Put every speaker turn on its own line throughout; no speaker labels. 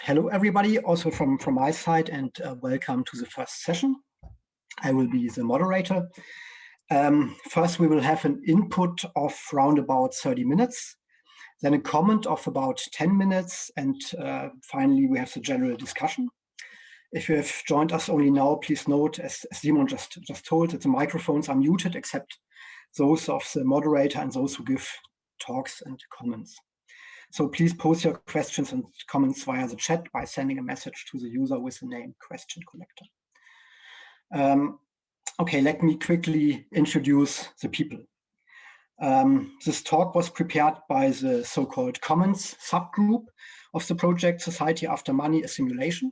Hello, everybody, also from my side, and welcome to the first session. I will be the moderator. First, we will have an input of round about 30 minutes, then a comment of about 10 minutes, and finally, we have the general discussion. If you have joined us only now, please note, as Simon just told, that the microphones are muted, except those of the moderator and those who give talks and comments. So please post your questions and comments via the chat by sending a message to the user with the name Question Collector. Okay, let me quickly introduce the people. This talk was prepared by the so-called Commons subgroup of the project Society After Money, a Simulation.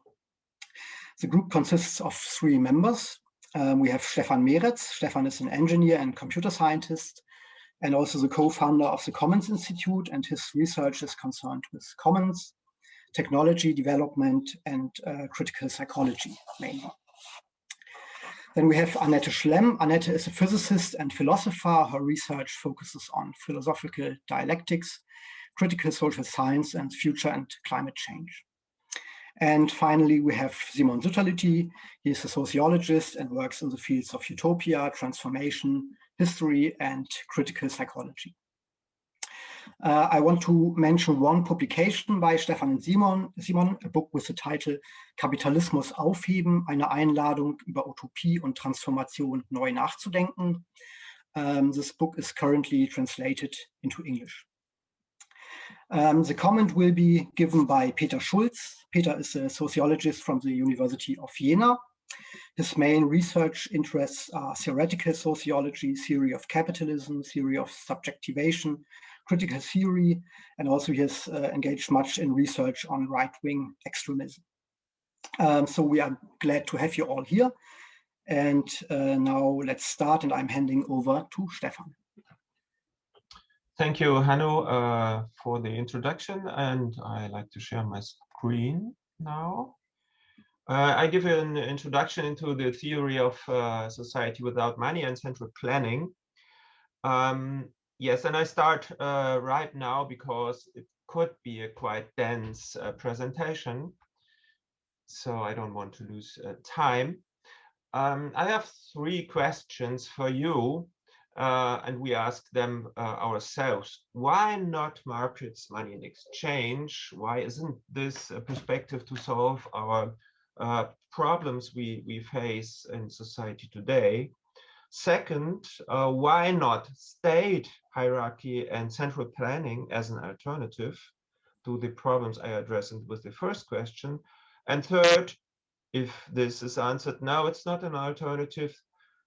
The group consists of 3 members. We have Stefan Meretz. Stefan is an engineer and computer scientist, and also the co-founder of the Commons Institute, and his research is concerned with commons, technology development, and critical psychology, mainly. Then we have Annette Schlemm. Annette is a physicist and philosopher. Her research focuses on philosophical dialectics, critical social science, and future and climate change. And finally, we have Simon Sütterlütti. He is a sociologist and works in the fields of utopia, transformation, history, and critical psychology. I want to mention one publication by Stefan and Simon, a book with the title Kapitalismus aufheben, eine Einladung über Utopie und Transformation neu nachzudenken. This book is currently translated into English. The comment will be given by Peter Schulz. Peter is a sociologist from the University of Jena. His main research interests are theoretical sociology, theory of capitalism, theory of subjectivation, critical theory, and also he has engaged much in research on right-wing extremism. So we are glad to have you all here. And now let's start, and I'm handing over to Stefan.
Thank you, Hanno, for the introduction, and I like to share my screen now. I give you an introduction into the theory of society without money and central planning. Yes, and I start right now because it could be a quite dense presentation, so I don't want to lose time. I have 3 questions for you. And we ask them ourselves. Why not markets, money, and exchange? Why isn't this a perspective to solve our problems we face in society today? Second, why not state hierarchy and central planning as an alternative to the problems I addressed with the first question? And third, if this is answered no, it's not an alternative.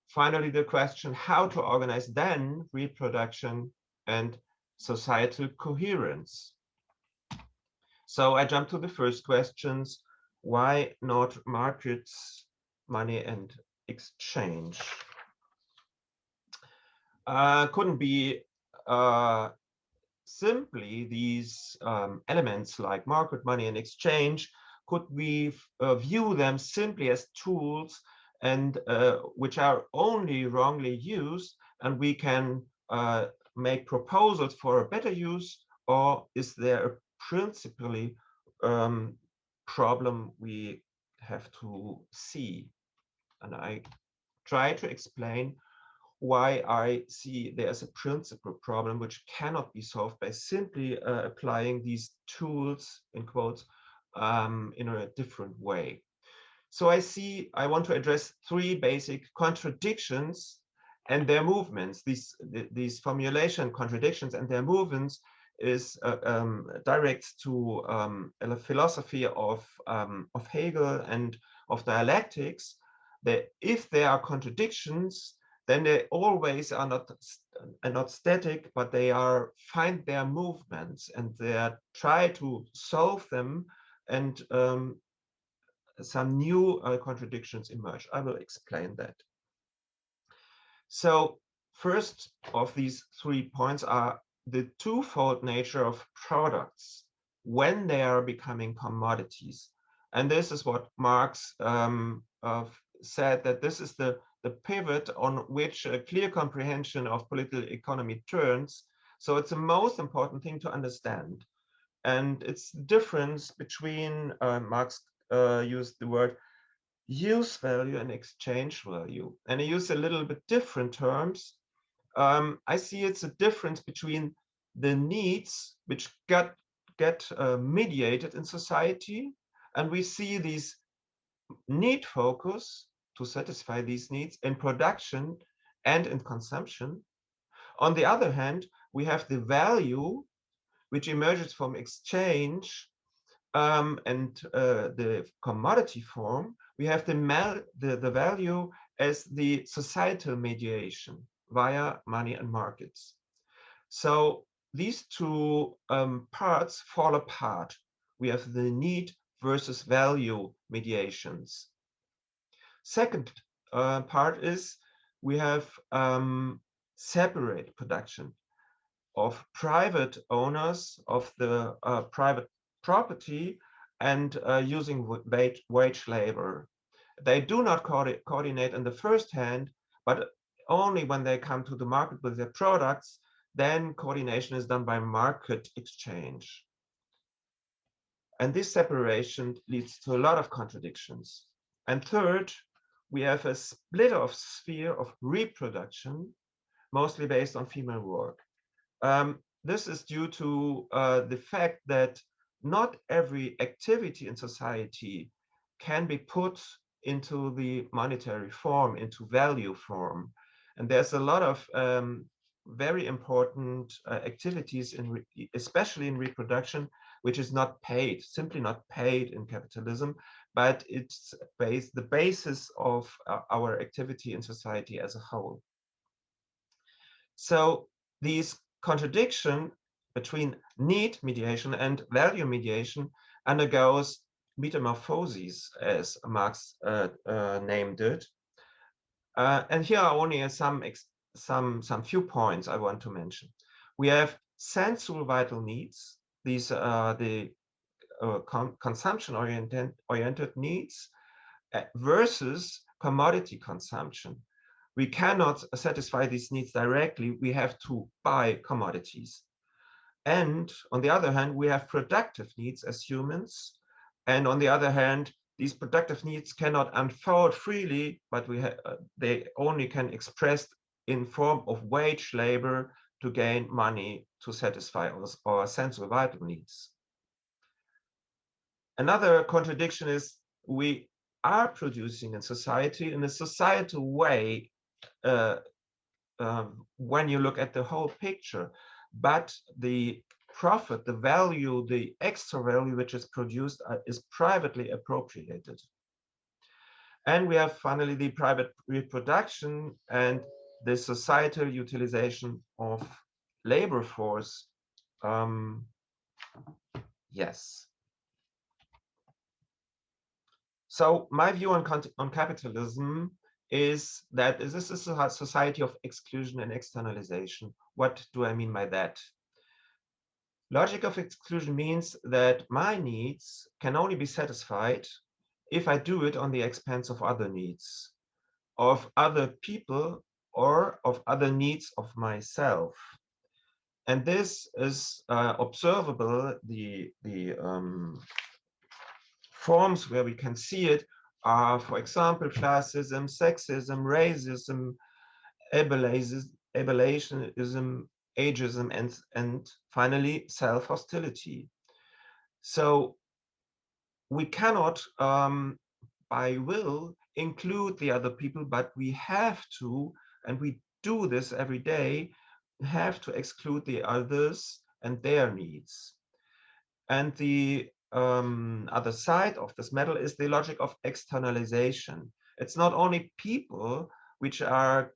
Finally, the question how to organize then reproduction and societal coherence. So I jump to the first questions. Why not markets, money, and exchange? Couldn't be simply these elements like market, money, and exchange. Could we view them simply as tools and which are only wrongly used, and we can make proposals for a better use, or is there a principally problem we have to see? And I try to explain why I see there's a principal problem which cannot be solved by simply applying these tools, in quotes, in a different way. So I want to address 3 basic contradictions and their movements. These formulation contradictions and their movements is direct to a philosophy of Hegel and of dialectics. That if there are contradictions, then they always are not static, but they find their movements, and they try to solve them, and some new contradictions emerge. I will explain that. So first of these 3 points are the twofold nature of products when they are becoming commodities. And this is what Marx said, that this is the pivot on which a clear comprehension of political economy turns. So it's the most important thing to understand. And it's the difference between, Marx used the word use value and exchange value. And I use a little bit different terms. I see it's a difference between the needs which get mediated in society, and we see these need focus to satisfy these needs in production and in consumption. On the other hand, we have the value which emerges from exchange, and the commodity form. We have the value as the societal mediation via money and markets. So these two parts fall apart. We have the need versus value mediations. Second part is we have separate production of private owners of the private property and using wage labor. They do not coordinate in the first hand, but only when they come to the market with their products, then coordination is done by market exchange. And this separation leads to a lot of contradictions. And third, we have a split of sphere of reproduction, mostly based on female work. This is due to the fact that not every activity in society can be put into the monetary form, into value form. And there's a lot of very important activities, especially in reproduction, which is not paid, simply not paid in capitalism, but it's the basis of our activity in society as a whole. So these contradiction between need mediation and value mediation undergoes metamorphoses, as Marx named it. And here are only some few points I want to mention. We have sensual vital needs. These are the consumption-oriented needs versus commodity consumption. We cannot satisfy these needs directly. We have to buy commodities. And on the other hand, we have productive needs as humans. And on the other hand, these productive needs cannot unfold freely, but they only can express in form of wage labor to gain money to satisfy our sensual vital needs. Another contradiction is we are producing in society in a societal way when you look at the whole picture, but the profit, the value, the extra value which is produced is privately appropriated. And we have finally the private reproduction and the societal utilization of labor force. Yes. So my view on capitalism is that this is a society of exclusion and externalization. What do I mean by that? Logic of exclusion means that my needs can only be satisfied if I do it on the expense of other needs, of other people, or of other needs of myself. And this is observable. The forms where we can see it are, for example, classism, sexism, racism, ableism, ageism, and finally self-hostility. So we cannot, by will, include the other people, but we have to, and we do this every day, have to exclude the others and their needs. And the other side of this medal is the logic of externalization. It's not only people which are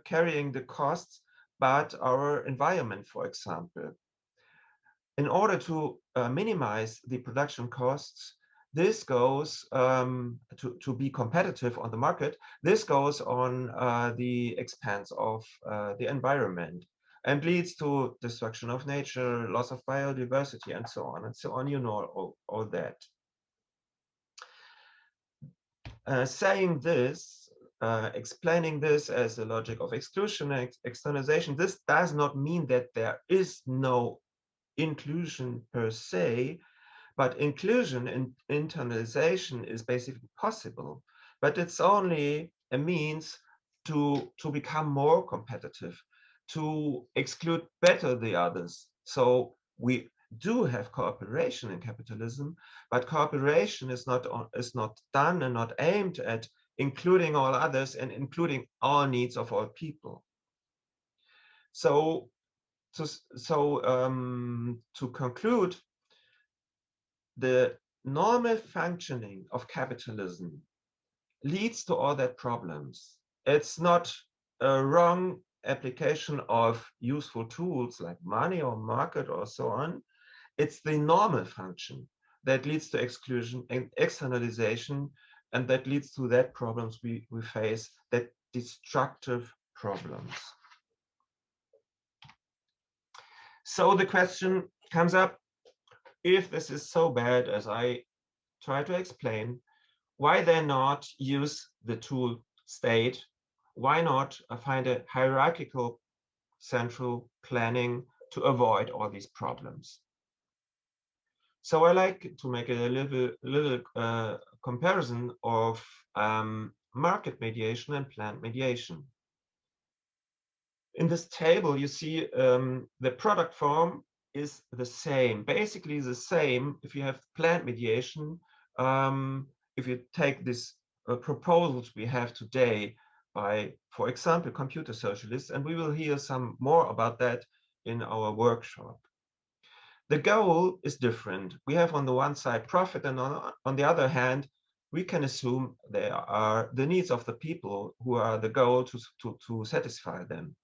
carrying the costs, but our environment, for example. In order to minimize the production costs, this goes to be competitive on the market. This goes on the expense of the environment and leads to destruction of nature, loss of biodiversity, and so on and so on. You know all that. Saying this, explaining this as a logic of exclusion and externalization, this does not mean that there is no inclusion per se, but inclusion and internalization is basically possible, but it's only a means to become more competitive, to exclude better the others. So we do have cooperation in capitalism, but cooperation is not done and not aimed at including all others and including all needs of all people. So to conclude, the normal functioning of capitalism leads to all that problems. It's not a wrong application of useful tools like money or market or so on. It's the normal function that leads to exclusion and externalization, and that leads to that problems we face, that destructive problems. So the question comes up, if this is so bad as I try to explain, why then not use the tool state? Why not find a hierarchical central planning to avoid all these problems? So I like to make a little comparison of market mediation and planned mediation. In this table, you see the product form is the same, basically the same if you have planned mediation. If you take these proposals we have today by, for example, computer socialists, and we will hear some more about that in our workshop. The goal is different. We have on the one side profit, and on the other hand, we can assume they are the needs of the people who are the goal to satisfy them.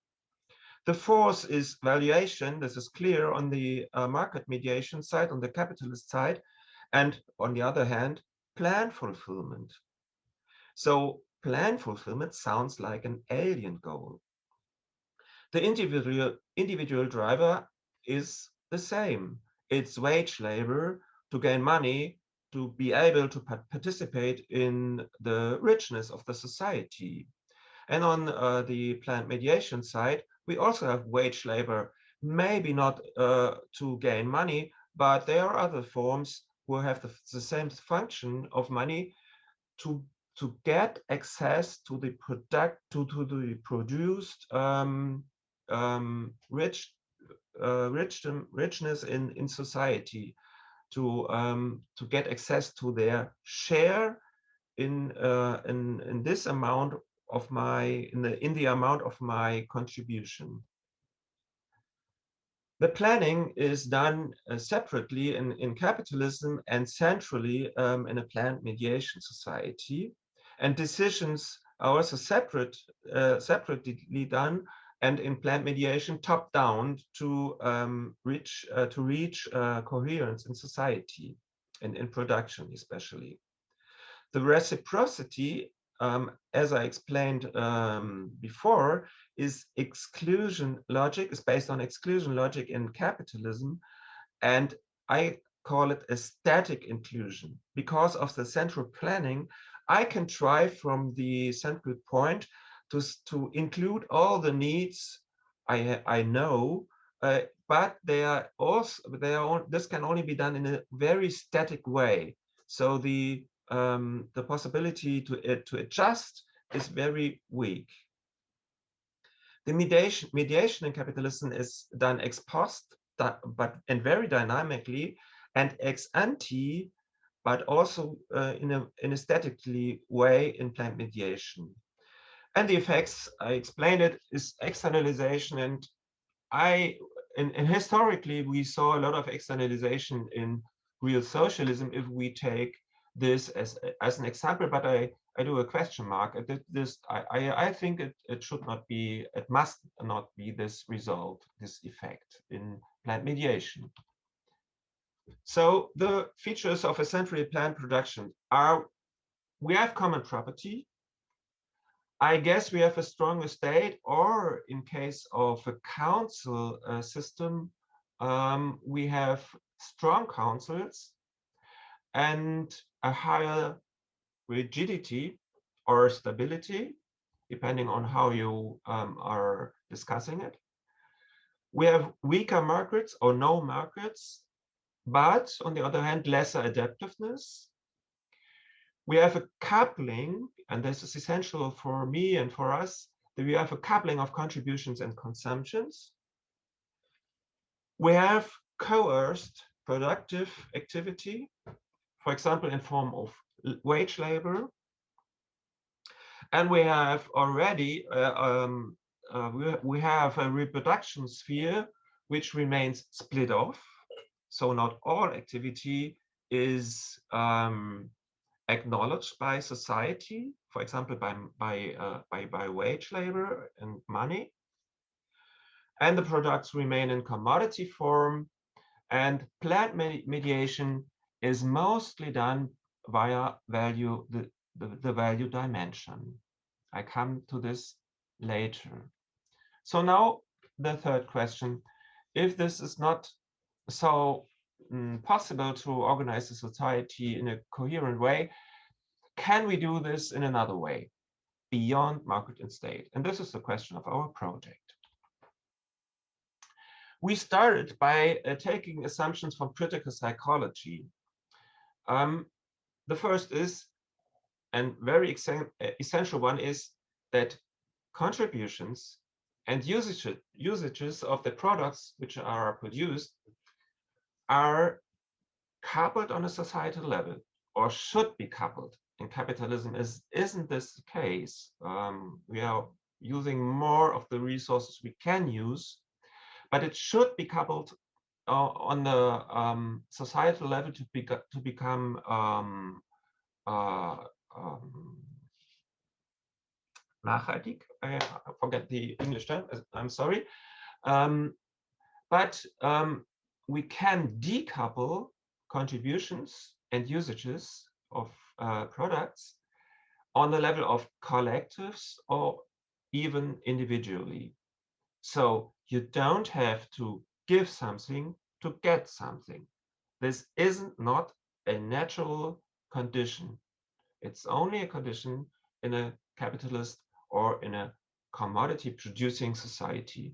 The fourth is valuation. This is clear on the market mediation side, on the capitalist side, and on the other hand, plan fulfillment. So plan fulfillment sounds like an alien goal. The individual driver is the same. It's wage labor to gain money, to be able to participate in the richness of the society. And on the planned mediation side, we also have wage labor, maybe not to gain money, but there are other forms who have the same function of money to get access to the produced richness in society, to get access to their share in this amount of my in the amount of my contribution. The planning is done separately in capitalism and centrally in a planned mediation society, and decisions are also separately done, and in planned mediation top down to reach coherence in society and in production especially. The reciprocity, as I explained before, is exclusion logic, is based on exclusion logic in capitalism. And I call it a static inclusion. Because of the central planning, I can try from the central point to include all the needs I know, but this can only be done in a very static way. So the possibility to adjust is very weak. The mediation in capitalism is done ex post, and very dynamically, and ex ante, but also in a statically way in planned mediation. And the effects, I explained it, is externalization, and historically we saw a lot of externalization in real socialism if we take this as an example, but I do a question mark at this. I think it should not be, it must not be this result, this effect in planned mediation. So the features of a centrally planned production are, we have common property. I guess we have a stronger state, or in case of a council system, we have strong councils and a higher rigidity or stability, depending on how you are discussing it. We have weaker markets or no markets, but on the other hand, lesser adaptiveness. We have a coupling, and this is essential for me and for us, that we have a coupling of contributions and consumptions. We have coerced productive activity, for example, in form of wage labor. And we have already, we have a reproduction sphere which remains split off. So not all activity is acknowledged by society, for example, by wage labor and money. And the products remain in commodity form, and plant mediation is mostly done via value, the value dimension. I come to this later. So now the third question: if this is not so possible to organize a society in a coherent way, can we do this in another way, beyond market and state? And this is the question of our project. We started by taking assumptions from critical psychology. The first is, and very essential one, is that contributions and usages of the products which are produced are coupled on a societal level, or should be coupled. In capitalism, isn't this the case? We are using more of the resources we can use, but it should be coupled on the societal level to become nachhaltig. I forget the English term, I'm sorry. But we can decouple contributions and usages of products on the level of collectives or even individually. So you don't have to give something to get something. This isn't not a natural condition. It's only a condition in a capitalist or in a commodity producing society.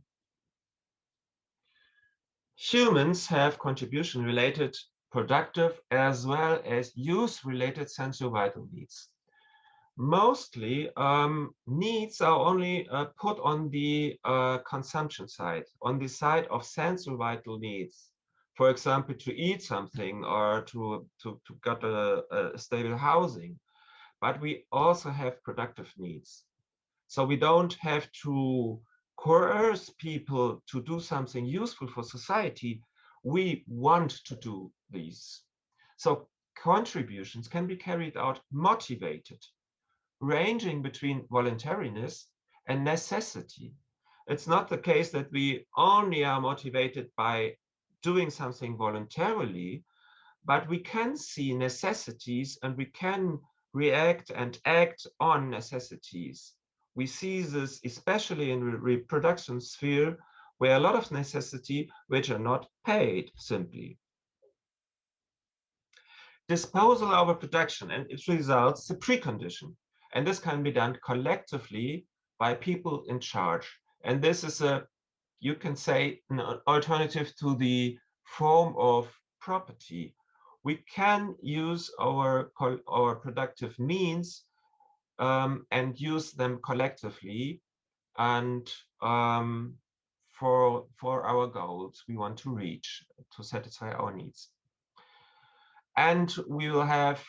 Humans have contribution related productive as well as use related sensory-vital needs. Mostly needs are only put on the consumption side, on the side of sensory-vital needs. For example, to eat something or to get a stable housing. But we also have productive needs. So we don't have to coerce people to do something useful for society. We want to do these. So contributions can be carried out motivated, ranging between voluntariness and necessity. It's not the case that we only are motivated by doing something voluntarily, but we can see necessities and we can react and act on necessities. We see this especially in the reproduction sphere, where a lot of necessity which are not paid simply. Disposal over production and its results, the precondition. And this can be done collectively by people in charge. And this is you can say, an alternative to the form of property. We can use our productive means and use them collectively and for our goals we want to reach to satisfy our needs. And we will have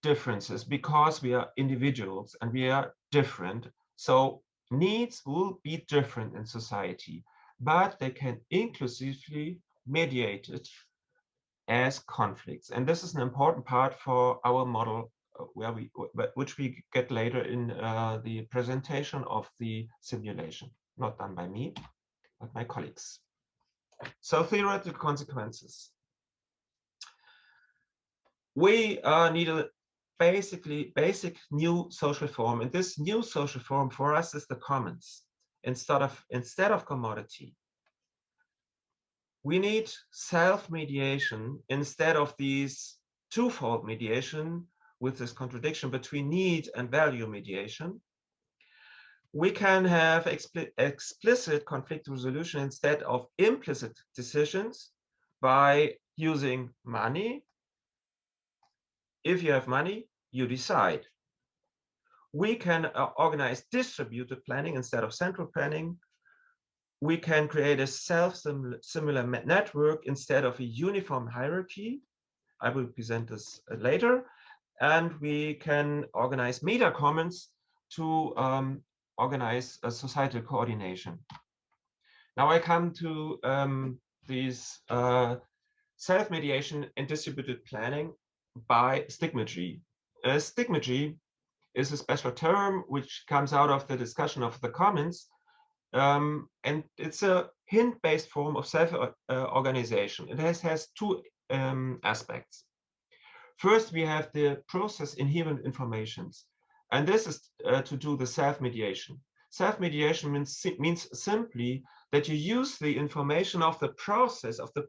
differences because we are individuals and we are different. So needs will be different in society, but they can inclusively mediate it as conflicts. And this is an important part for our model, which we get later in the presentation of the simulation, not done by me, but my colleagues. So theoretical consequences. We need a basic new social form, and this new social form for us is the commons instead of commodity. We need self-mediation instead of these twofold mediation with this contradiction between need and value mediation. We can have explicit conflict resolution instead of implicit decisions by using money. If you have money, you decide. We can organize distributed planning instead of central planning. We can create a self-similar network instead of a uniform hierarchy. I will present this later. And we can organize meta commons to organize a societal coordination. Now I come to these self-mediation and distributed planning by stigmergy. Stigmergy is a special term which comes out of the discussion of the commons, and it's a hint-based form of self-organization. It has two aspects. First, we have the process inherent informations, and this is to do the self-mediation. Self-mediation means simply that you use the information of the process, of the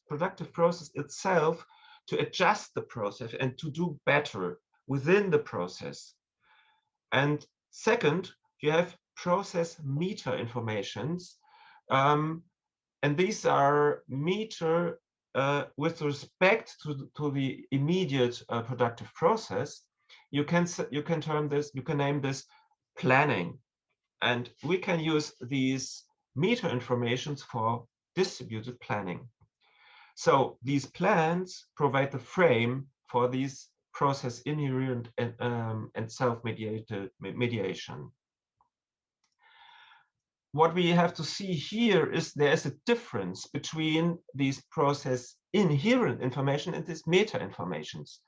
productive process itself, to adjust the process and to do better within the process. And second, you have process meter informations, and these are meter with respect to the immediate productive process. You can name this planning, and we can use these meter informations for distributed planning. So these plans provide the frame for these process inherent and self-mediated mediation. What we have to see here is there's a difference between these process inherent information and these meta informations.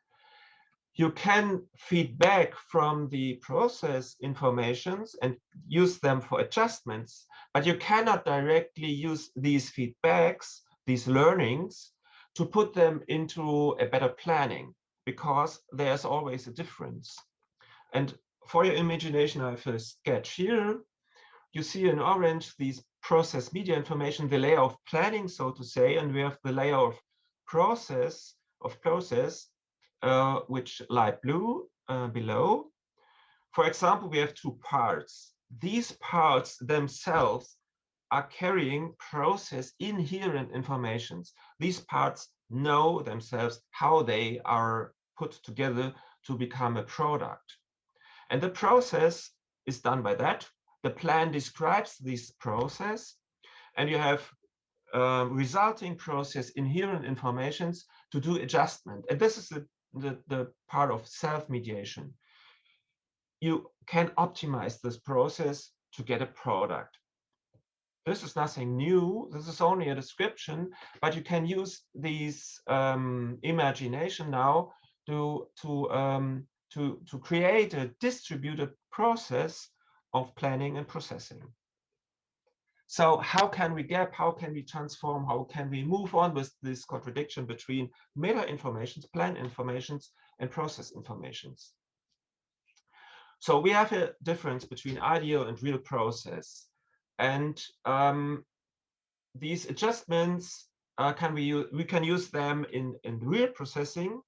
You can feed back from the process informations and use them for adjustments, but you cannot directly use these feedbacks, these learnings, to put them into a better planning, because there's always a difference. And for your imagination, I have a sketch here. You see in orange these process media information, the layer of planning, so to say, and we have the layer of process, which light blue below. For example, we have two parts. These parts themselves are carrying process inherent informations. These parts know themselves how they are put together to become a product. And the process is done by that. The plan describes this process, and you have resulting process inherent informations to do adjustment. And this is the part of self-mediation. You can optimize this process to get a product. This is nothing new. This is only a description, but you can use these imagination now to create a distributed process of planning and processing. So how can we gap? How can we transform? How can we move on with this contradiction between meta informations, plan informations, and process informations? So we have a difference between ideal and real process. And these adjustments we can use them in real processing,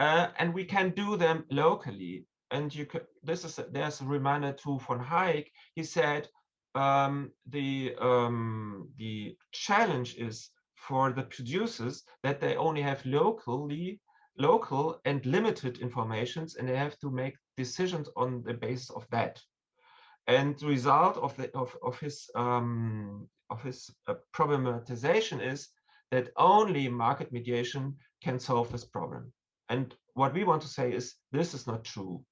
and we can do them locally. And there's a reminder to von Hayek. He said the challenge is for the producers that they only have local and limited informations, and they have to make decisions on the basis of that. And the result of his problematization is that only market mediation can solve this problem. And what we want to say is this is not true.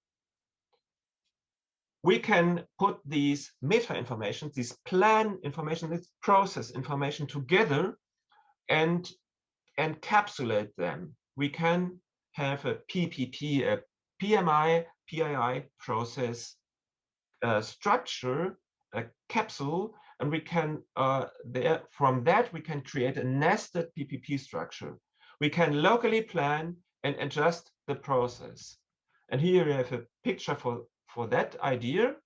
We can put these meta information, these plan information, this process information together and encapsulate them. We can have a PPP, a PMI, PII process structure, a capsule, and we can from that we can create a nested PPP structure. We can locally plan and adjust the process. And here we have a picture for that idea.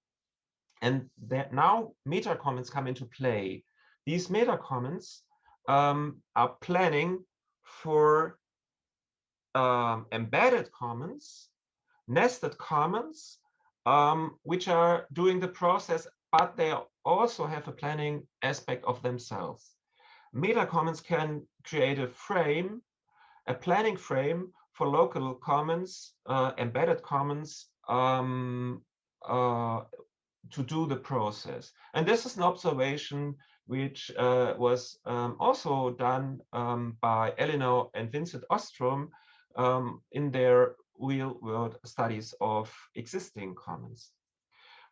And that now meta commons come into play. These meta commons are planning for embedded commons, nested commons, which are doing the process, but they also have a planning aspect of themselves. Meta commons can create a planning frame for local commons, embedded commons, to do the process. And this is an observation which was also done by Eleanor and Vincent Ostrom in their real-world studies of existing commons.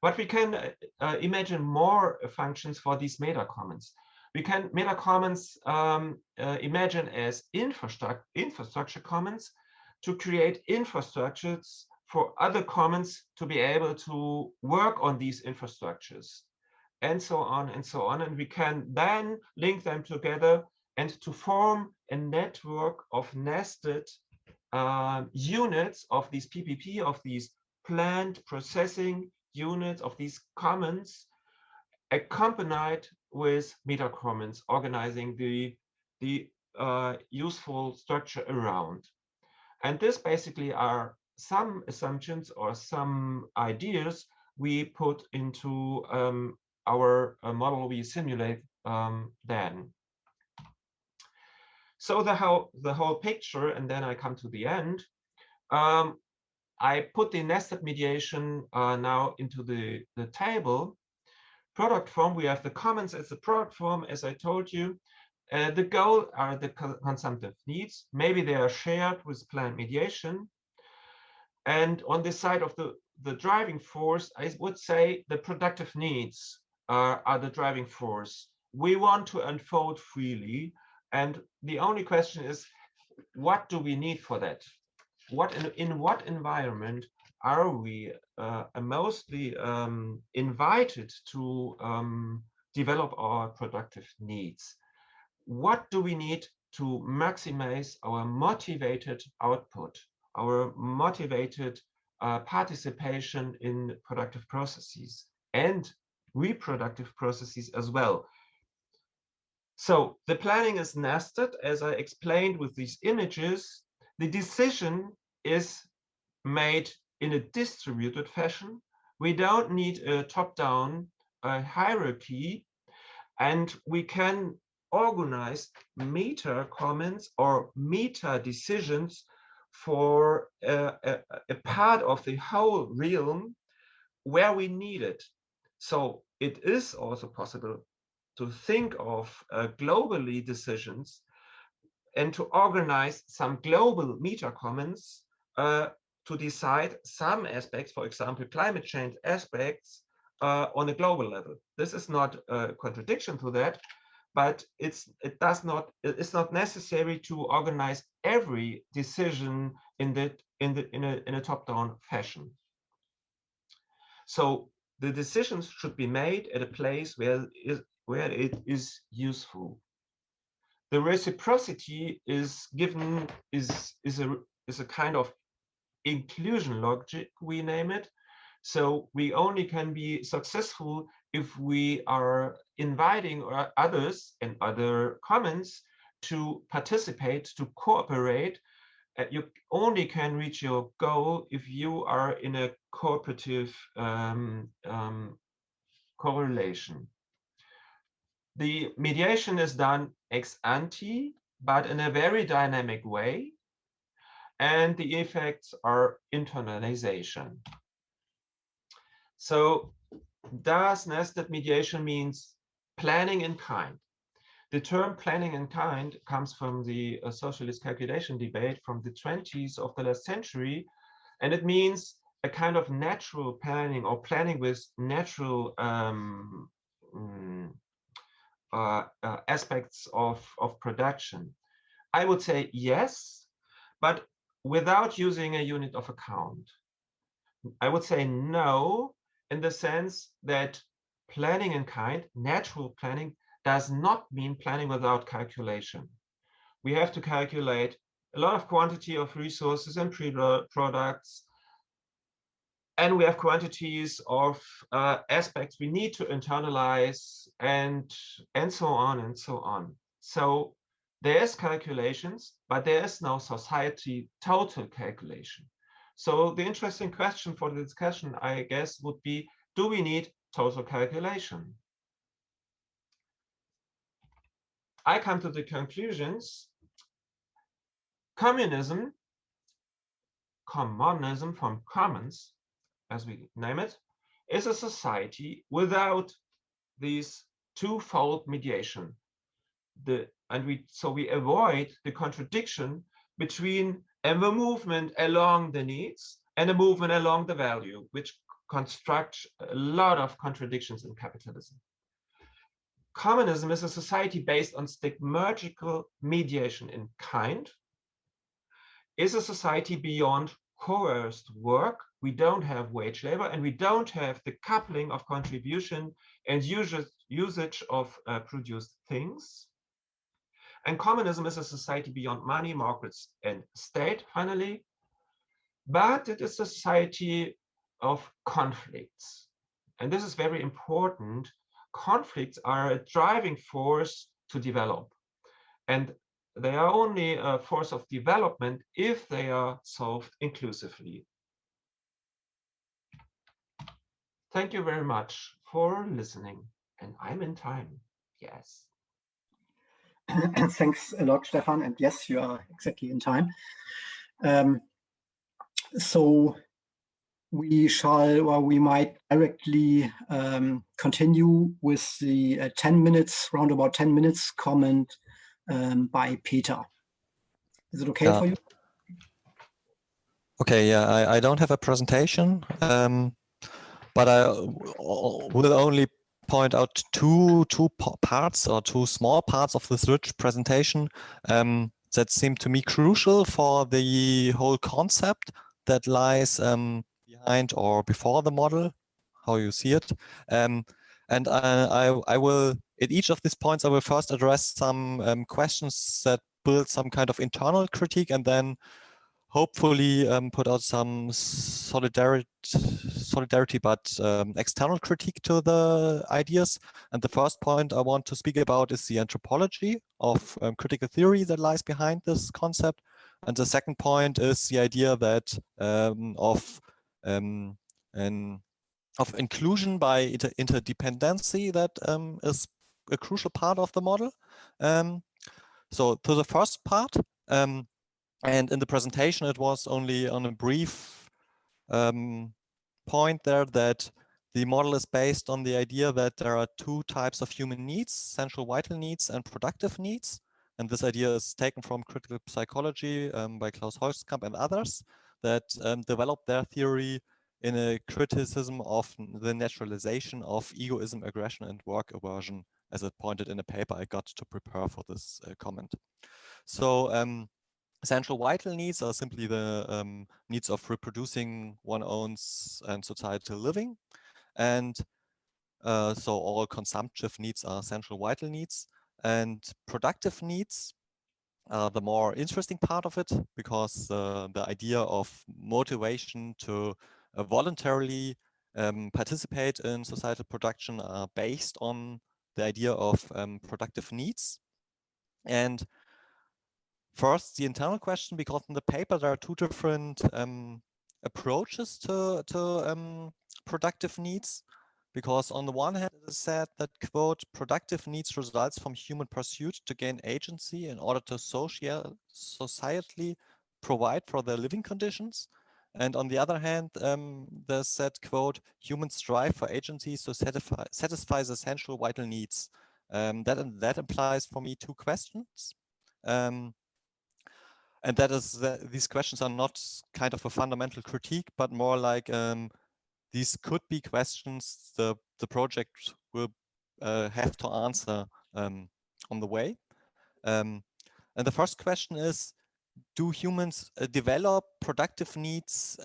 But we can imagine more functions for these meta commons. We can meta commons imagine as infrastructure commons to create infrastructures for other commons to be able to work on these infrastructures, and so on and so on. And we can then link them together and to form a network of nested units of these PPP, of these planned processing units, of these commons, accompanied with meta commons, organizing the useful structure around. And this basically are some assumptions or some ideas we put into our model we simulate then. So the whole picture, and then I come to the end. I put the nested mediation now into the table. Product form, we have the commons as the product form, as I told you. The goal are the consumptive needs. Maybe they are shared with planned mediation. And on this side of the driving force, I would say the productive needs are the driving force. We want to unfold freely. And the only question is, what do we need for that? In what environment are we mostly invited to develop our productive needs? What do we need to maximize our motivated output, our motivated participation in productive processes and reproductive processes as well? So the planning is nested, as I explained with these images. The decision is made in a distributed fashion. We don't need a top-down hierarchy, and we can organize meta comments or meta decisions for a part of the whole realm where we need it. So it is also possible to think of globally decisions and to organize some global meta commons to decide some aspects, for example, climate change aspects on a global level. This is not a contradiction to that, but it's not necessary to organize every decision in a top-down fashion. So the decisions should be made at a place where it is useful. The reciprocity is given is a kind of inclusion logic, we name it. So we only can be successful if we are inviting others and other commons to participate, to cooperate. You only can reach your goal if you are in a cooperative correlation. The mediation is done ex ante, but in a very dynamic way. And the effects are internalization. So does nested mediation means planning in kind? The term planning in kind comes from the socialist calculation debate from the 20s of the last century. And it means a kind of natural planning or planning with natural aspects of production. I would say yes, but without using a unit of account. I would say no, in the sense that planning in kind, natural planning, does not mean planning without calculation. We have to calculate a lot of quantity of resources and products, and we have quantities of aspects we need to internalize, and so on and so on. So there is calculations, but there is no society total calculation. So the interesting question for the discussion, I guess, would be, do we need total calculation? I come to the conclusions. Communism from commons, as we name it, is a society without these twofold mediation. So we avoid the contradiction between a movement along the needs and a movement along the value, which constructs a lot of contradictions in capitalism. Communism is a society based on stigmatical mediation in kind, is a society beyond coerced work. We don't have wage labor, and we don't have the coupling of contribution and usage of produced things. And communism is a society beyond money, markets, and state, finally. But it is a society of conflicts. And this is very important. Conflicts are a driving force to develop. And they are only a force of development if they are solved inclusively. Thank you very much for listening. And I'm in time. Yes.
Thanks a lot, Stefan. And yes, you are exactly in time. So we shall, or we might directly continue with the 10 minutes, round about 10 minutes comment by Peter. Is it okay for you?
Okay, yeah, I don't have a presentation, but I will only point out two parts or two small parts of this rich presentation that seem to me crucial for the whole concept that lies behind or before the model, how you see it. And I will, at each of these points, I will first address some questions that build some kind of internal critique, and then hopefully put out some solidarity but external critique to the ideas. And the first point I want to speak about is the anthropology of critical theory that lies behind this concept. And the second point is the idea that of inclusion by interdependency that is a crucial part of the model. So to the first part, and in the presentation, it was only on a brief point there that the model is based on the idea that there are two types of human needs, central vital needs and productive needs. And this idea is taken from critical psychology by Klaus Holzkamp and others that developed their theory in a criticism of the naturalization of egoism, aggression, and work aversion, as it pointed in a paper I got to prepare for this comment. So essential vital needs are simply the needs of reproducing one's own and societal living. And so all consumptive needs are essential vital needs. And productive needs are the more interesting part of it, because the idea of motivation to voluntarily participate in societal production are based on the idea of productive needs. And first, the internal question, because in the paper there are two different approaches to productive needs. Because on the one hand, it is said that, quote, productive needs results from human pursuit to gain agency in order to societally provide for their living conditions. And on the other hand, there's said, quote, humans strive for agency to satisfy the essential vital needs. That implies for me two questions. And that is that these questions are not kind of a fundamental critique, but more like these could be questions the project will have to answer on the way. And the first question is, do humans develop productive needs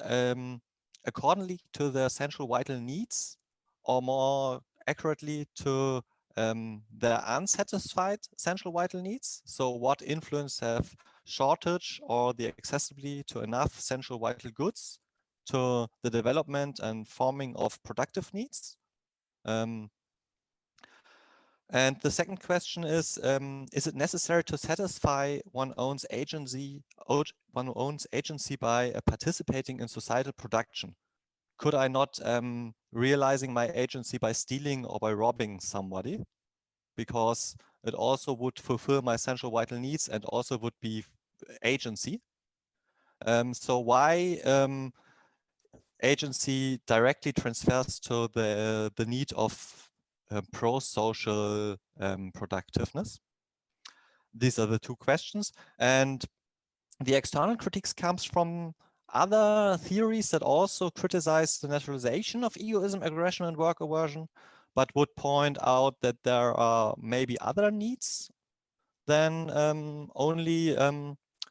accordingly to their essential vital needs, or more accurately to their unsatisfied essential vital needs? So what influence have shortage or the accessibility to enough essential vital goods to the development and forming of productive needs? And And the second question is it necessary to satisfy one's own agency by participating in societal production? Could I not realizing my agency by stealing or by robbing somebody? Because it also would fulfill my essential vital needs and also would be agency. So why agency directly transfers to the need of pro-social productiveness? These are the two questions. And the external critiques comes from other theories that also criticize the naturalization of egoism, aggression, and work aversion, but would point out that there are maybe other needs than only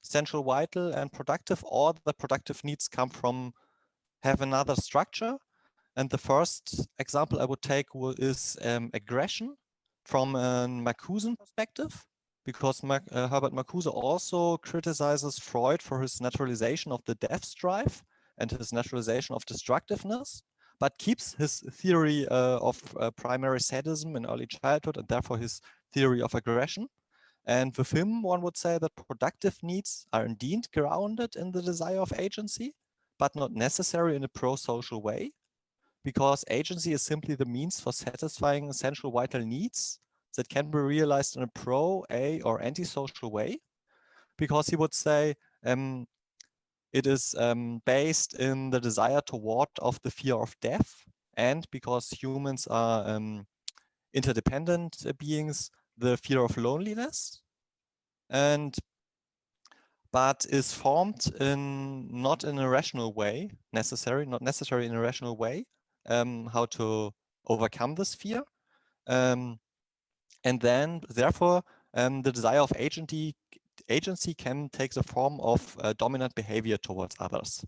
central vital and productive, or the productive needs come from have another structure. And the first example I would take is aggression from a Marcusean perspective, because Herbert Marcuse also criticizes Freud for his naturalization of the death drive and his naturalization of destructiveness, but keeps his theory of primary sadism in early childhood and therefore his theory of aggression. And with him, one would say that productive needs are indeed grounded in the desire of agency, but not necessary in a pro-social way, because agency is simply the means for satisfying essential vital needs that can be realized in a pro, a, or anti-social way, because he would say it is based in the desire to ward off the fear of death, and because humans are interdependent beings, the fear of loneliness, but is formed not in a rational way, not necessary in a rational way, how to overcome this fear. And then therefore the desire of agency can take the form of dominant behavior towards others,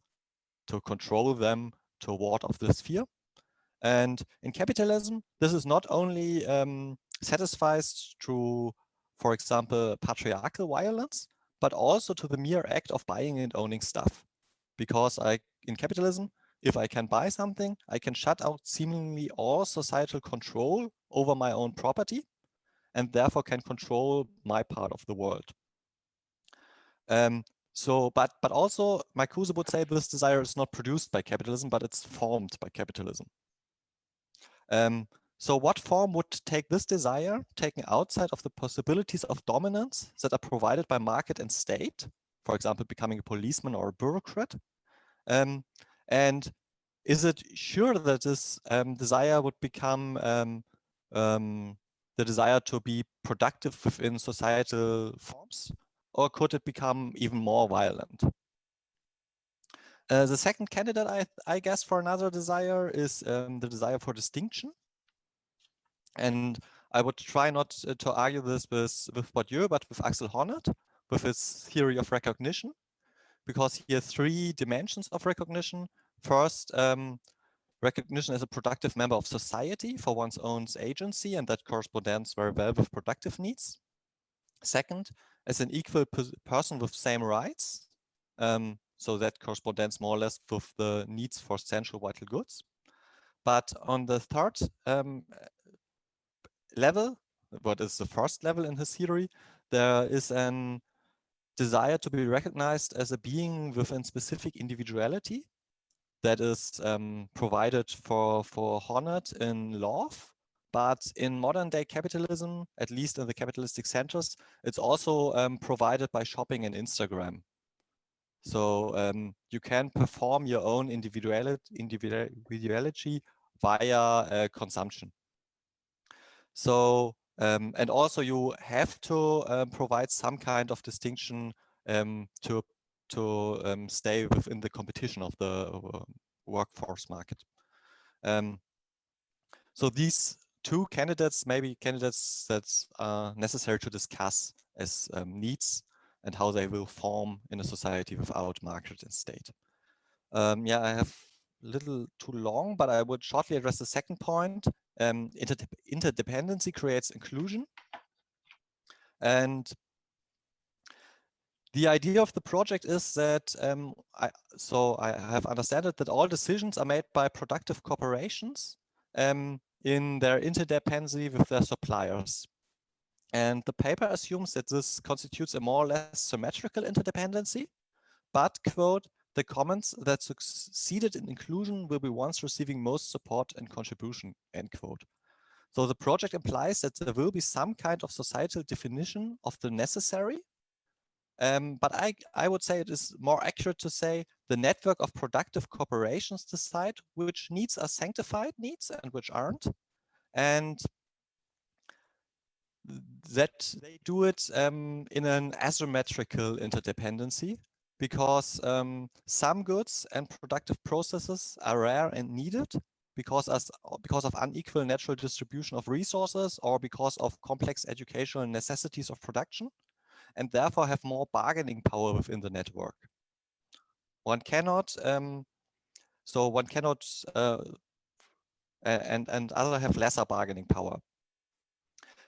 to control them, to ward off this fear. And in capitalism, this is not only satisfies through, for example, patriarchal violence, but also to the mere act of buying and owning stuff. Because in capitalism, if I can buy something, I can shut out seemingly all societal control over my own property, and therefore can control my part of the world. But also, Marcuse would say this desire is not produced by capitalism, but it's formed by capitalism. So what form would take this desire, taken outside of the possibilities of dominance that are provided by market and state, for example, becoming a policeman or a bureaucrat? And is it sure that this desire would become the desire to be productive within societal forms, or could it become even more violent? The second candidate, I guess, for another desire is the desire for distinction. And I would try not to argue this with Bourdieu, but with Axel Honneth, with his theory of recognition, because he has three dimensions of recognition. First, recognition as a productive member of society for one's own agency, and that corresponds very well with productive needs. Second, as an equal person with same rights. So that corresponds more or less with the needs for essential vital goods. But on the third level, what is the first level in his theory, there is an desire to be recognized as a being within specific individuality that is provided for Honneth in love. But in modern day capitalism, at least in the capitalistic centers, it's also provided by shopping and Instagram. So you can perform your own individuality via consumption. So, and also you have to provide some kind of distinction to stay within the competition of the workforce market. So these two candidates, maybe candidates that are necessary to discuss as needs and how they will form in a society without market and state. Yeah, I have a little too long, but I would shortly address the second point. Interdependency creates inclusion. And the idea of the project is that, I have understood it, that all decisions are made by productive corporations in their interdependency with their suppliers. And the paper assumes that this constitutes a more or less symmetrical interdependency, but, quote, the commons that succeeded in inclusion will be ones receiving most support and contribution, end quote. So the project implies that there will be some kind of societal definition of the necessary, but I would say it is more accurate to say the network of productive corporations decide which needs are sanctified needs and which aren't, and that they do it in an asymmetrical interdependency, because some goods and productive processes are rare and needed because of unequal natural distribution of resources or because of complex educational necessities of production, and therefore have more bargaining power within the network. One cannot, and other have lesser bargaining power.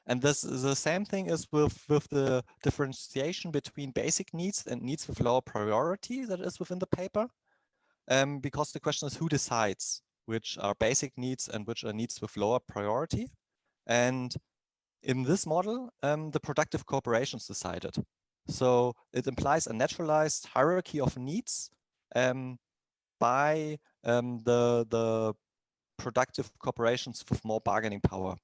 And this the same thing is with the differentiation between basic needs and needs with lower priority that is within the paper, because the question is who decides which are basic needs and which are needs with lower priority. And in this model, the productive corporations decided. So it implies a naturalized hierarchy of needs by the productive corporations with more bargaining power.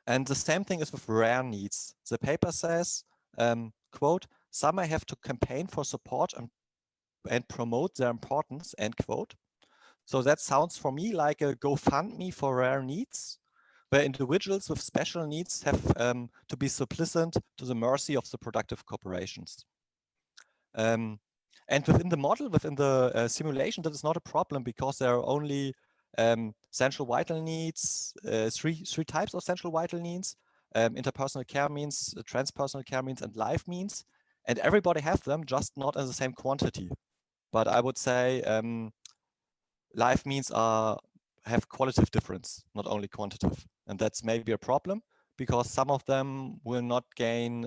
And the same thing is with rare needs. The paper says, quote, some may have to campaign for support and promote their importance, end quote. So that sounds for me like a GoFundMe for rare needs, where individuals with special needs have to be subservient to the mercy of the productive corporations. And within the model, within the simulation, that is not a problem because there are only central vital needs, three types of central vital needs, interpersonal care means, transpersonal care means, and life means, and everybody has them, just not in the same quantity. But I would say life means have qualitative difference, not only quantitative, and that's maybe a problem because some of them will not gain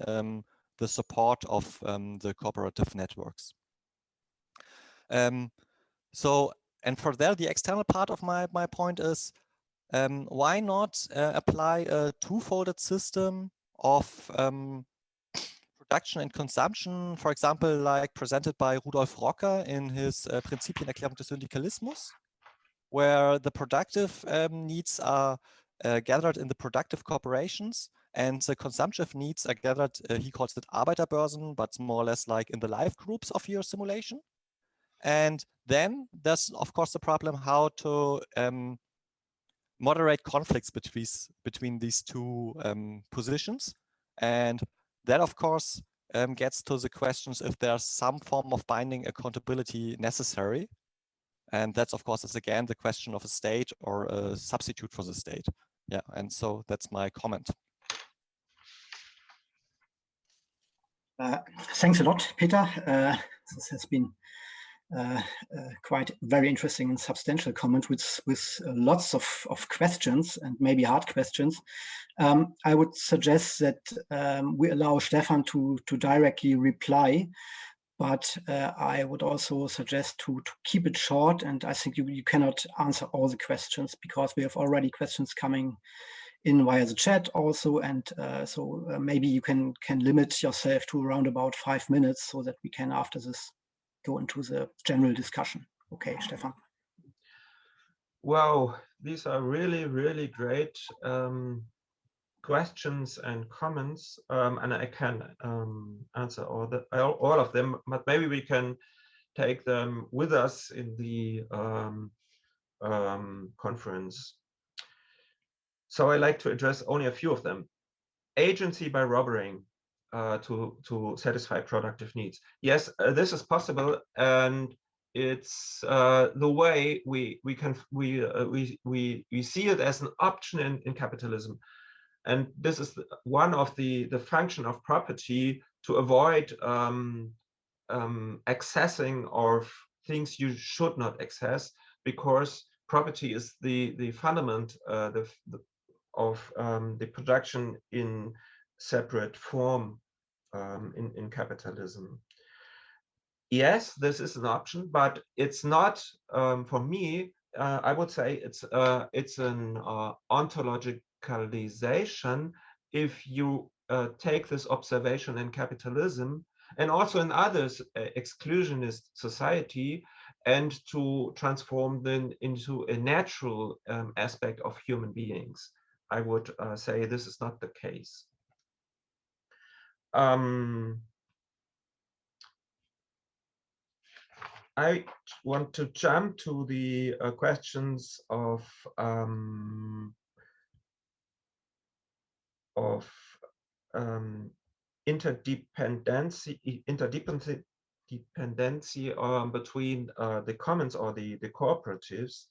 the support of the cooperative networks. And for that, the external part of my point is, why not apply a two-folded system of production and consumption, for example, like presented by Rudolf Rocker in his Prinzipienerklärung des Syndikalismus, where the productive needs are gathered in the productive corporations and the consumptive needs are gathered, he calls it Arbeiterbörsen, but more or less like in the life groups of your simulation. And then there's, of course, the problem how to moderate conflicts between these two positions. And that, of course, gets to the questions if there's some form of binding accountability necessary. And that's, of course, is again the question of a state or a substitute for the state. Yeah, and so that's my comment.
Thanks a lot, Peter. This has been quite very interesting and substantial comment with lots of questions and maybe hard questions. I would suggest that we allow Stefan to directly reply, but I would also suggest to keep it short, and I think you cannot answer all the questions because we have already questions coming in via the chat also, and so maybe you can limit yourself to around about 5 minutes so that we can after this go into the general discussion. Okay, Stefan.
Wow, these are really, really great questions and comments, and I can answer all of them, but maybe we can take them with us in the conference. So I like to address only a few of them. Agency by robbering to satisfy productive needs. Yes, this is possible, and it's the way we see it as an option in capitalism. And this is one of the function of property, to avoid accessing of things you should not access, because property is the fundament of the production in separate form in capitalism. Yes, this is an option, but it's not for me I would say it's an ontologicalization if you take this observation in capitalism and also in others exclusionist society, and to transform them into a natural aspect of human beings. I would say this is not the case. I want to jump to the questions of interdependency between the commons or the cooperatives.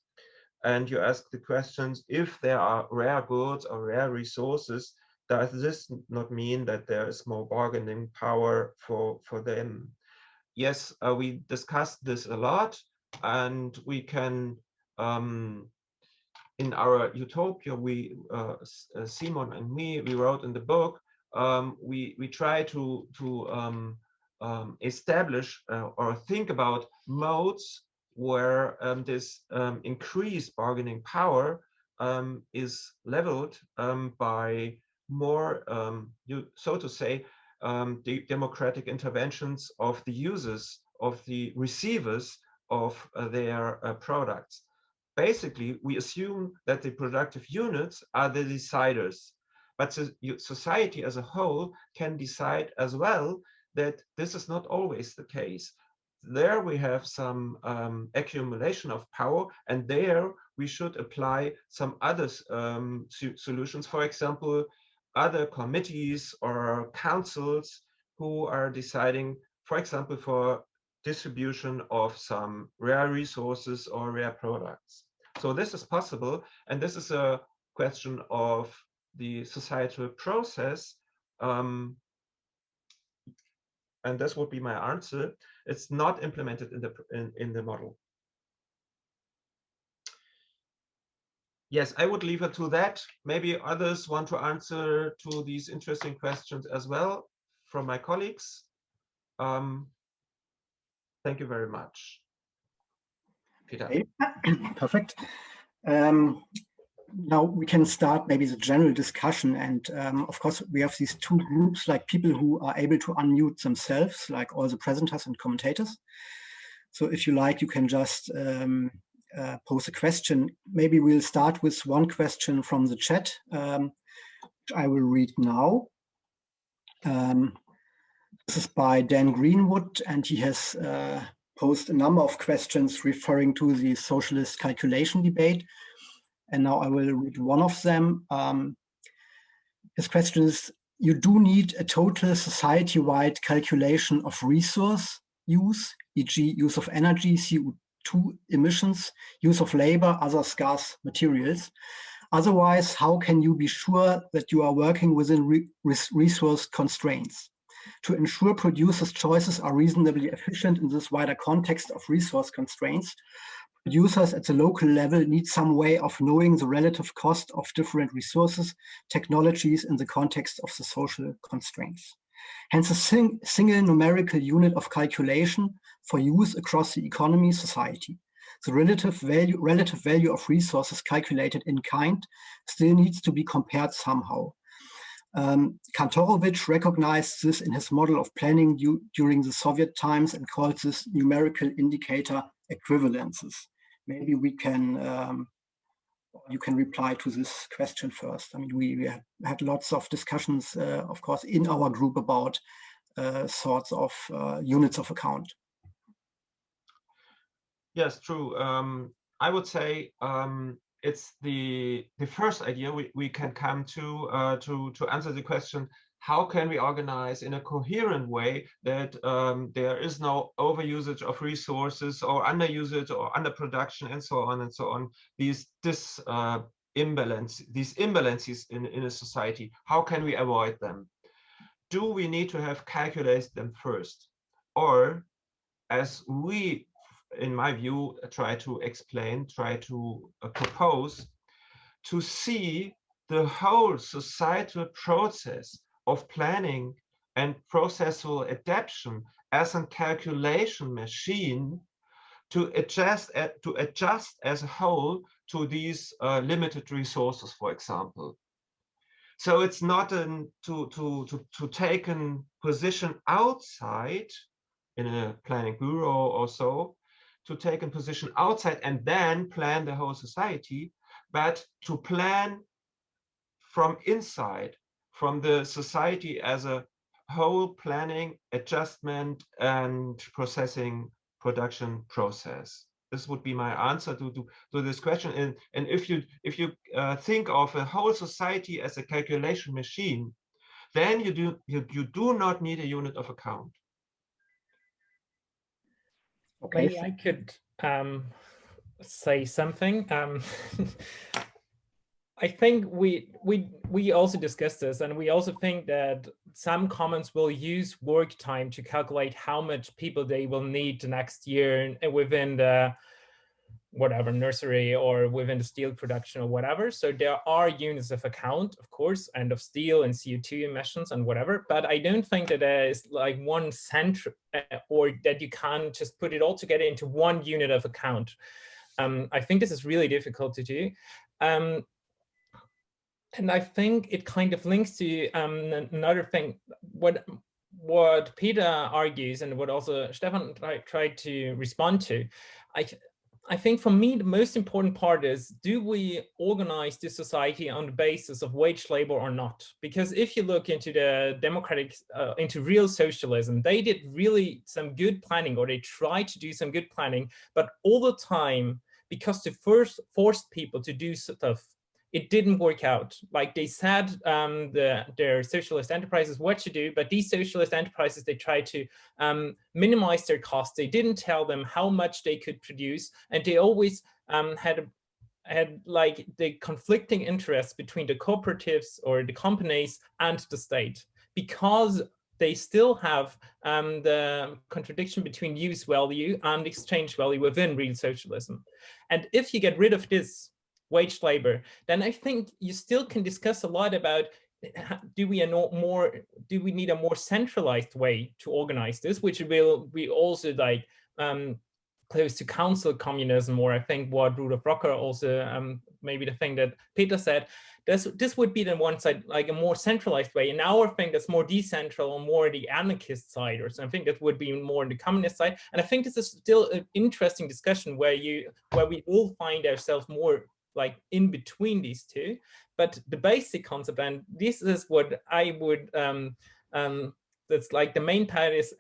And you ask the questions, if there are rare goods or rare resources, does this not mean that there is more bargaining power for them? Yes, we discussed this a lot, and we can, in our utopia, we, Simon and me, we wrote in the book, we try to establish or think about modes where this increased bargaining power is leveled by more, so to say, the democratic interventions of the users, of the receivers of their products. Basically, we assume that the productive units are the deciders, but society as a whole can decide as well that this is not always the case. There we have some accumulation of power, and there we should apply some other solutions. For example, other committees or councils who are deciding, for example, for distribution of some rare resources or rare products. So this is possible, and this is a question of the societal process, and this would be my answer. It's not implemented in the model. Yes, I would leave it to that. Maybe others want to answer to these interesting questions as well from my colleagues. Thank you very much. Peter.
Okay. Perfect. Now we can start maybe the general discussion, and of course we have these two groups, like people who are able to unmute themselves, like all the presenters and commentators. So if you like, you can just pose a question. Maybe we'll start with one question from the chat, which I will read now. This is by Dan Greenwood, and he has posed a number of questions referring to the socialist calculation debate. And now I will read one of them. His question is, you do need a total society-wide calculation of resource use, e.g. use of energy, CO2 emissions, use of labor, other scarce materials. Otherwise, how can you be sure that you are working within resource constraints? To ensure producers' choices are reasonably efficient in this wider context of resource constraints, producers at the local level need some way of knowing the relative cost of different resources, technologies in the context of the social constraints. Hence, a single numerical unit of calculation for use across the economy, society. The relative value of resources calculated in kind still needs to be compared somehow. Kantorovich recognized this in his model of planning during the Soviet times and called this numerical indicator equivalences. Maybe we can, you can reply to this question first. I mean, we had lots of discussions, of course, in our group about sorts of units of account.
Yes, true. I would say it's the first idea we can come to answer the question, how can we organize in a coherent way that there is no overusage of resources or underusage or underproduction and so on and so on. These imbalances in a society, how can we avoid them? Do we need to have calculated them first? Or, as we, in my view, try to explain, try to propose, to see the whole societal process of planning and processual adaptation as a calculation machine to adjust as a whole to these limited resources, for example. So it's not to take a position outside in a planning bureau or so, to take a position outside and then plan the whole society, but to plan from inside, from the society as a whole planning, adjustment, and processing production process. This would be my answer to this question. And if you think of a whole society as a calculation machine, then you do not need a unit of account.
Okay.
Maybe I could say something. I think we also discussed this, and we also think that some commons will use work time to calculate how much people they will need the next year within the whatever nursery or within the steel production or whatever. So there are units of account, of course, and of steel and CO2 emissions and whatever. But I don't think that there is like one center or that you can just put it all together into one unit of account. I think this is really difficult to do. And I think it kind of links to another thing. What Peter argues and what also Stefan tried to respond to, I think for me, the most important part is, do we organize this society on the basis of wage labor or not? Because if you look into the democratic, into real socialism, they did really some good planning, or they tried to do some good planning, but all the time, because they first forced people to do stuff, it didn't work out. Like they said, their socialist enterprises what to do, but these socialist enterprises, they tried to minimize their costs. They didn't tell them how much they could produce, and they always had like the conflicting interests between the cooperatives or the companies and the state, because they still have the contradiction between use value and exchange value within real socialism. And if you get rid of this wage labor, then I think you still can discuss a lot about, do we need a more centralized way to organize this, which will be also like close to council communism, or I think what Rudolf Rocker also maybe the thing that Peter said, this would be the one side, like a more centralized way. And our thing that's more decentral, or more the anarchist side or something, that would be more the communist side. And I think this is still an interesting discussion where we will find ourselves more like in between these two. But the basic concept, and this is what I would that's like the main part is,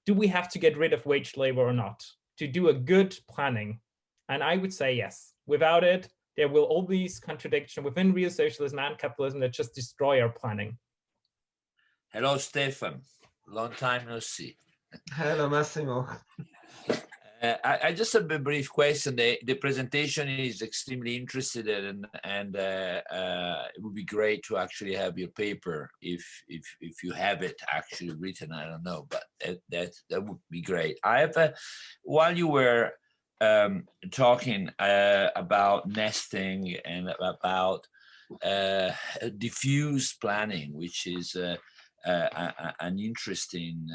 do we have to get rid of wage labor or not to do a good planning? And I would say yes. Without it, there will always contradiction within real socialism and capitalism that just destroy our planning.
Hello, Stefan. Long time no see.
Hello, Massimo.
I just have a brief question. The presentation is extremely interesting, and it would be great to actually have your paper if you have it actually written. I don't know, but that would be great. I have while you were talking about nesting and about diffuse planning, which is an interesting,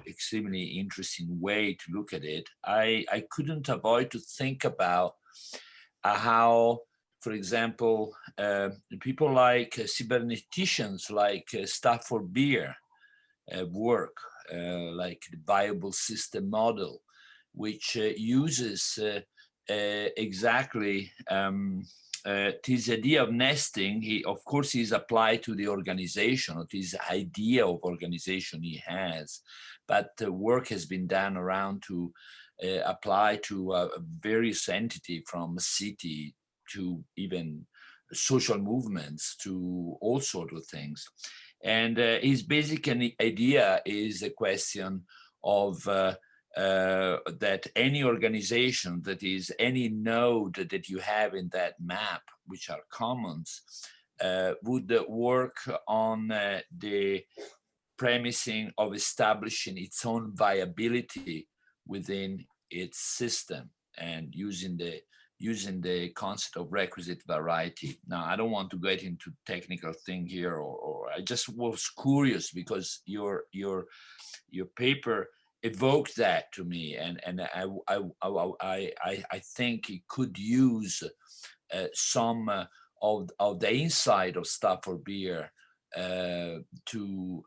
extremely interesting way to look at it. I couldn't avoid to think about how, for example, people like cyberneticians, like Stafford Beer, work, like the viable system model, which uses exactly this idea of nesting. Of course, he's applied to the organization, or this idea of organization he has, but work has been done around to apply to various entities, from a city to even social movements to all sorts of things. And his basic idea is a question of that any organization, that is any node that you have in that map, which are commons, would work on the premising of establishing its own viability within its system, and using the concept of requisite variety. Now, I don't want to get into technical thing here, or I just was curious because your paper evoked that to me, and I think it could use some of the inside of Stafford Beer to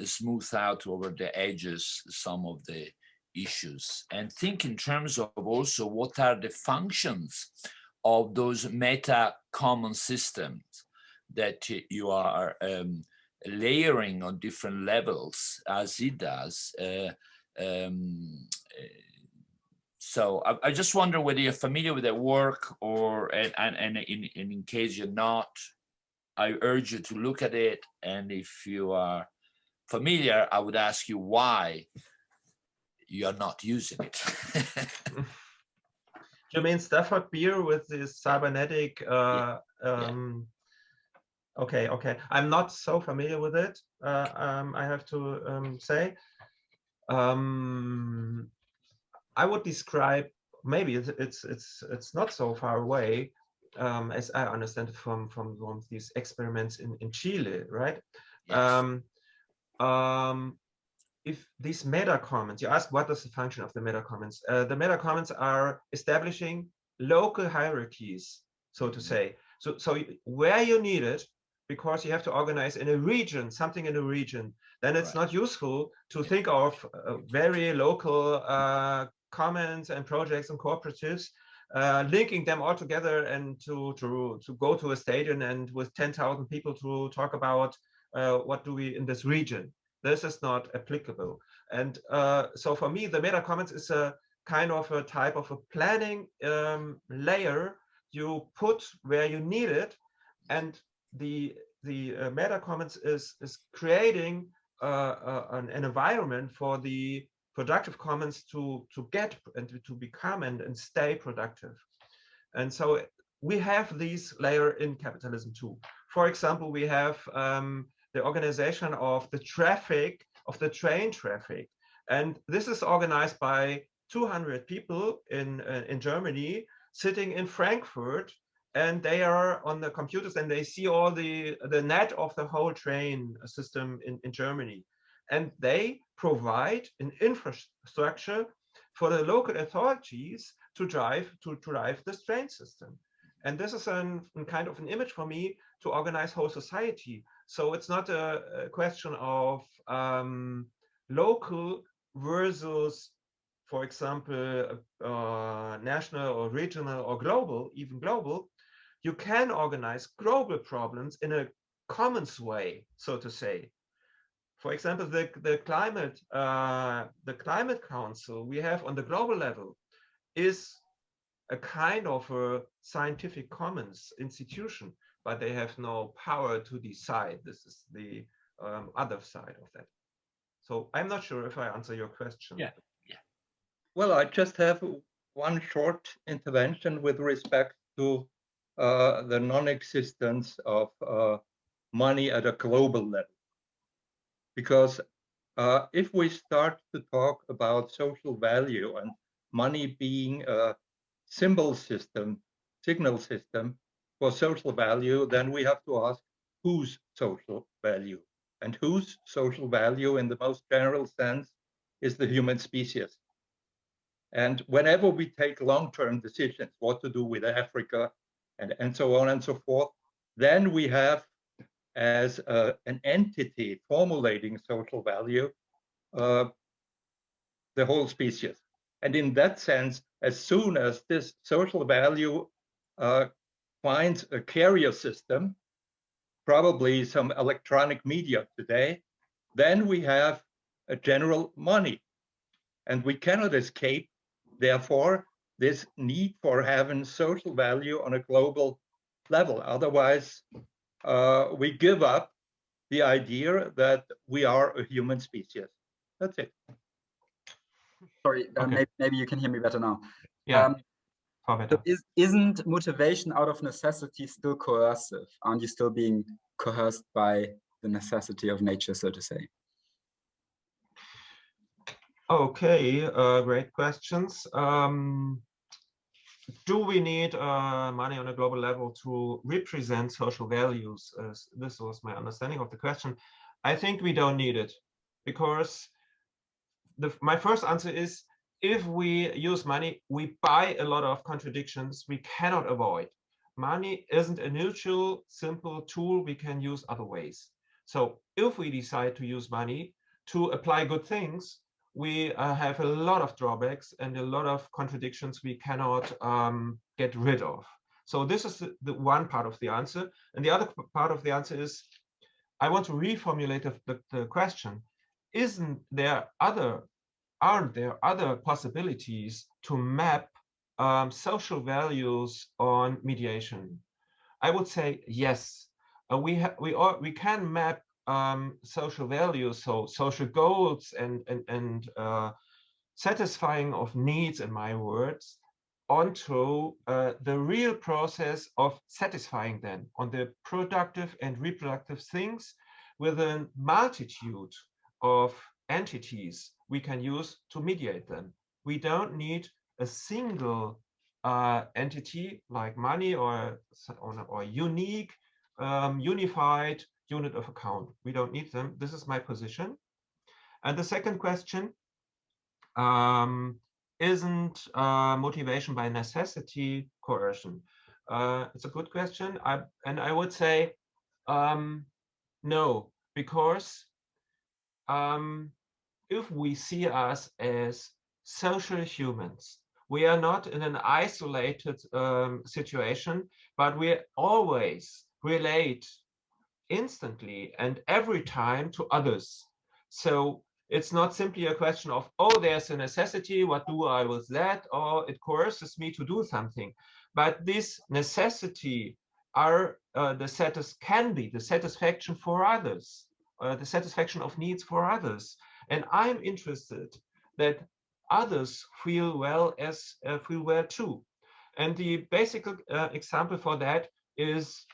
smooth out over the edges some of the issues, and think in terms of also what are the functions of those meta common systems that you are layering on different levels as it does. So I just wonder whether you're familiar with that work, or and in case you're not, I urge you to look at it. And if you are familiar, I would ask you why you are not using it.
You mean Stafford Beer with this cybernetic? Okay, I'm not so familiar with it. I have to say. I would describe, maybe it's not so far away, as I understand it from these experiments in Chile, right? Yes. If these meta comments, you ask what is the function of the meta comments? The meta comments are establishing local hierarchies, so to say. So where you need it, because you have to organize in a region, something in a region, then it's not useful to think of very local comments and projects and cooperatives, linking them all together and to go to a stadium and with 10,000 people to talk about what do we in this region. This is not applicable. And so for me, the meta comments is a kind of a type of a planning layer you put where you need it, and the meta comments is creating an environment for the productive commons to get and to become and stay productive. And so we have these layer in capitalism too. For example, we have the organization of the traffic, of the train traffic, and this is organized by 200 people in Germany sitting in Frankfurt, and they are on the computers and they see all the net of the whole train system in Germany. And they provide an infrastructure for the local authorities to drive this train system. And this is a kind of an image for me to organize whole society. So it's not a question of local versus, for example, national or regional or global, even global. You can organize global problems in a commons way, so to say. For example, the climate council we have on the global level is a kind of a scientific commons institution, but they have no power to decide. This is the other side of that. So I'm not sure if I answer your question.
Yeah. Well, I just have one short intervention with respect to the non-existence of money at a global level. Because if we start to talk about social value and money being a signal system for social value, then we have to ask whose social value. And whose social value in the most general sense is the human species. And whenever we take long-term decisions, what to do with Africa and so on and so forth, then we have as an entity formulating social value, the whole species. And in that sense, as soon as this social value finds a carrier system, probably some electronic media today, then we have a general money. And we cannot escape, therefore, this need for having social value on a global level. Otherwise, we give up the idea that we are a human species. That's it.
Sorry,
okay.
maybe you can hear me better now.
Yeah.
So isn't motivation out of necessity still coercive? Aren't you still being coerced by the necessity of nature, so to say?
Okay, great questions. Do we need money on a global level to represent social values? This was my understanding of the question. I think we don't need it, because my first answer is, if we use money, we buy a lot of contradictions we cannot avoid. Money isn't a neutral, simple tool we can use other ways. So if we decide to use money to apply good things, we have a lot of drawbacks and a lot of contradictions we cannot get rid of. So this is the one part of the answer. And the other part of the answer is, I want to reformulate the question. Aren't there other possibilities to map social values on mediation? I would say yes. We can map social values, so social goals and satisfying of needs, in my words, onto the real process of satisfying them, on the productive and reproductive things, with a multitude of entities we can use to mediate them. We don't need a single entity like money or unique, unified unit of account. We don't need them. This is my position. And the second question, isn't motivation by necessity coercion? It's a good question. And I would say no, because if we see us as social humans, we are not in an isolated situation, but we always relate instantly and every time to others. So it's not simply a question of, oh, there's a necessity, what do I with that? Or it coerces me to do something. But this necessity can be the satisfaction for others, the satisfaction of needs for others. And I'm interested that others feel well too. And the basic example for that is,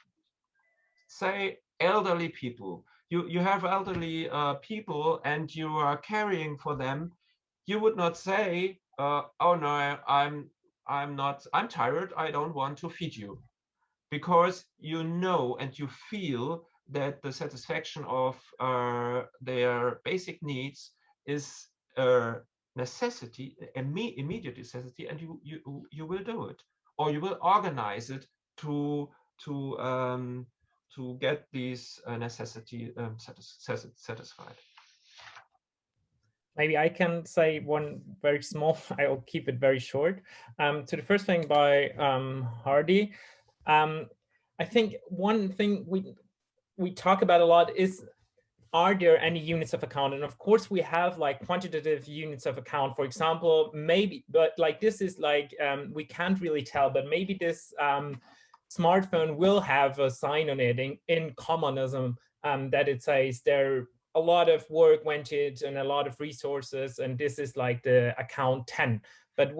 say, elderly people. You have elderly people and you are caring for them. You would not say, oh no, I'm tired, I don't want to feed you. Because you know and you feel that the satisfaction of their basic needs is a necessity, immediate necessity, and you will do it, or you will organize it to get these necessity satisfied.
Maybe I can say one very small, I'll keep it very short. To the first thing by Hardy, I think one thing we talk about a lot is, are there any units of account? And of course we have like quantitative units of account, for example, maybe, but like this is like, we can't really tell, but maybe this smartphone will have a sign on it in commonism that it says there a lot of work went it and a lot of resources, and this is like the account 10. But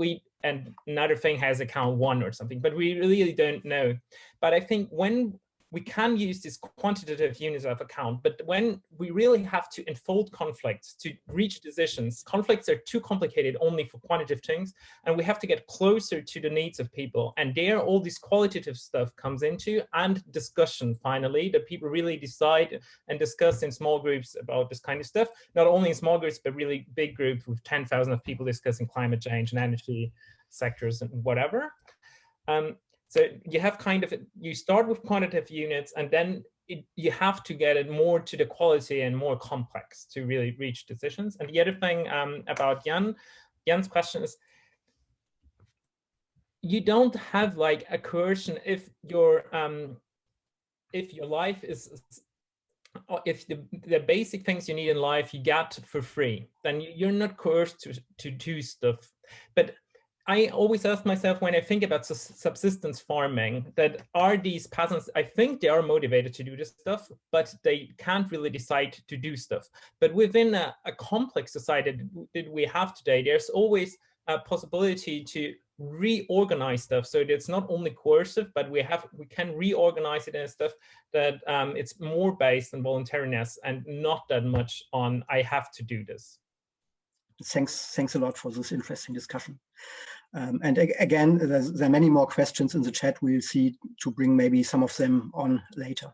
and another thing has account 1 or something, but we really don't know. But I think when we can use these quantitative units of account, but when we really have to unfold conflicts to reach decisions, conflicts are too complicated only for quantitative things, and we have to get closer to the needs of people. And there all this qualitative stuff comes into, and discussion finally, that people really decide and discuss in small groups about this kind of stuff, not only in small groups, but really big groups with 10,000 of people discussing climate change and energy sectors and whatever. So you have you start with quantitative units, and then you have to get it more to the quality and more complex to really reach decisions. And the other thing about Jan's question is, you don't have like a coercion if your life is, if the basic things you need in life you get for free, then you're not coerced to do stuff. But I always ask myself when I think about subsistence farming, that are these peasants, I think they are motivated to do this stuff, but they can't really decide to do stuff. But within a complex society that we have today, there's always a possibility to reorganize stuff. So it's not only coercive, but we can reorganize it in stuff that it's more based on voluntariness and not that much on I have to do this.
Thanks a lot for this interesting discussion. And again, there are many more questions in the chat. We'll see to bring maybe some of them on later.